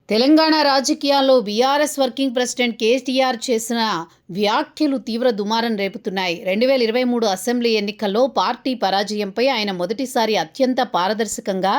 తెలంగాణ రాజకీయాల్లో BRS working president KTR చేసిన వ్యాఖ్యలు తీవ్ర దుమారం రేపుతున్నాయి. 2023 అసెంబ్లీ ఎన్నికల్లో పార్టీ పరాజయంపై ఆయన మొదటిసారి అత్యంత పారదర్శకంగా,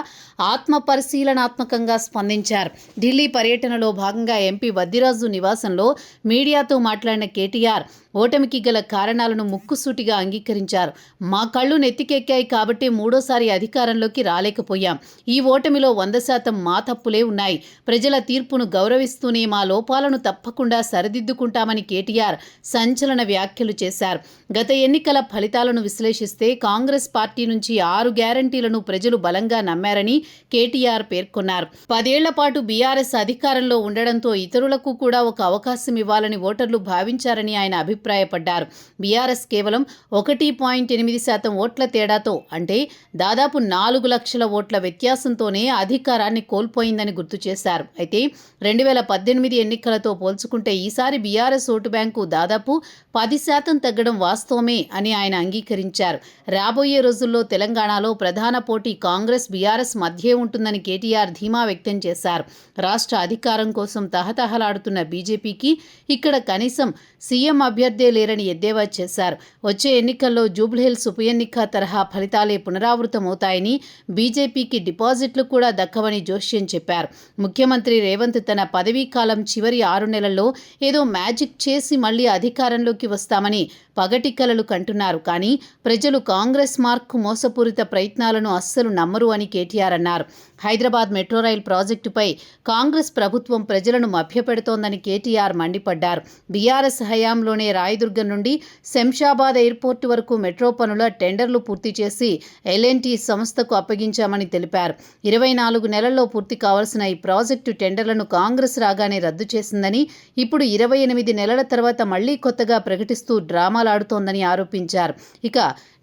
ఆత్మపరిశీలనాత్మకంగా స్పందించారు. ఢిల్లీ పర్యటనలో భాగంగా ఎంపీ వద్దిరాజు నివాసంలో మీడియాతో మాట్లాడిన కేటీఆర్ ఓటమికి గల కారణాలను ముక్కుసూటిగా అంగీకరించారు. మా కళ్ళు నెత్తికెక్కాయి కాబట్టి మూడోసారి అధికారంలోకి రాలేకపోయాం. ఈ ఓటమిలో 100% మా తప్పులే ఉన్నాయి. ప్రజల తీర్పును గౌరవిస్తూనే మా లోపాలను తప్పకుండా సరిదిద్దుకుంటామని కేటీఆర్ సంచలన వ్యాఖ్యలు చేశారు. గత ఎన్నికల ఫలితాలను విశ్లేషిస్తే కాంగ్రెస్ పార్టీ నుంచి 6 గ్యారంటీలను ప్రజలు బలంగా నమ్మారని కేటీఆర్ పేర్కొన్నారు. 10 ఏళ్ల పాటు బీఆర్ఎస్ అధికారంలో ఉండడంతో ఇతరులకు కూడా ఒక అవకాశం ఇవ్వాలని ఓటర్లు భావించారని ఆయన అభిప్రాయపడ్డారు. బీఆర్ఎస్ కేవలం 1.8% ఓట్ల తేడాతో, అంటే దాదాపు 4 లక్షల ఓట్ల వ్యత్యాసంతోనే అధికారాన్ని కోల్పోయిందని గుర్తు చేశారు. అయితే 2018 ఎన్నికలతో పోల్చుకుంటే ఈసారి బీఆర్ఎస్ ఓటు బ్యాంకు దాదాపు 10% తగ్గడం వాస్తవమే అని ఆయన అంగీకరించారు. రాబోయే రోజుల్లో తెలంగాణలో ప్రధాన పోటీ కాంగ్రెస్ బీఆర్ఎస్ మధ్యే ఉంటుందని కేటీఆర్ ధీమా వ్యక్తం చేశారు. రాష్ట్ర అధికారం కోసం తహతహలాడుతున్న బీజేపీకి ఇక్కడ కనీసం సీఎం అభ్యర్థే లేరని ఎద్దేవా చేశారు. వచ్చే ఎన్నికల్లో జూబ్లీహిల్స్ ఉప ఎన్నిక తరహా ఫలితాలే పునరావృతమవుతాయని, బీజేపీకి డిపాజిట్లు కూడా దక్కవని జోస్యం చెప్పారు. ముఖ్యమంత్రి రేవంత్ తన పదవీ కాలం చివరి 6 నెలల్లో ఏదో మ్యాజిక్ చేసి మళ్లీ అధికారంలోకి వస్తామని పగటి కలలు కంటున్నారు. కానీ ప్రజలు కాంగ్రెస్ మార్క్ మోసపూరిత ప్రయత్నాలను అస్సలు నమ్మరు అని కేటీఆర్ అన్నారు. హైదరాబాద్ మెట్రో రైల్ ప్రాజెక్టుపై కాంగ్రెస్ ప్రభుత్వం ప్రజలను మభ్యపెడుతోందని కేటీఆర్ మండిపడ్డారు. బీఆర్ఎస్ హయాంలోనే రాయదుర్గం నుండి శంషాబాద్ ఎయిర్పోర్టు వరకు మెట్రో పనుల టెండర్లు పూర్తి చేసి ఎల్ఎన్టీ సంస్థకు అప్పగించామని తెలిపారు. 24 నెలల్లో పూర్తి కావాల్సిన ఈ ప్రాజెక్టు టెండర్లను కాంగ్రెస్ రాగానే రద్దు చేసిందని, ఇప్పుడు 28 నెలల తర్వాత మళ్లీ కొత్తగా ప్రకటిస్తూ డ్రామాలాడుతోందని ఆరోపించారు. ఇక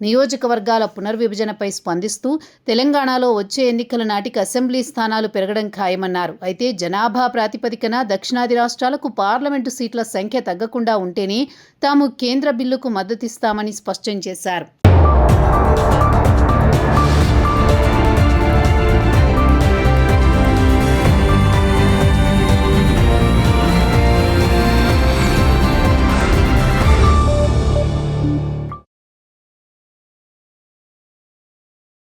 నియోజకవర్గాల పునర్విభజనపై స్పందిస్తూ తెలంగాణలో వచ్చే ఎన్నికల నాటికి అసెంబ్లీ స్థానాలు పెరగడం ఖాయమన్నారు. అయితే జనాభా ప్రాతిపదికన దక్షిణాది రాష్ట్రాలకు పార్లమెంటు సీట్ల సంఖ్య తగ్గకుండా ఉంటేనే తాము కేంద్ర బిల్లుకు మద్దతిస్తామని స్పష్టం చేశారు.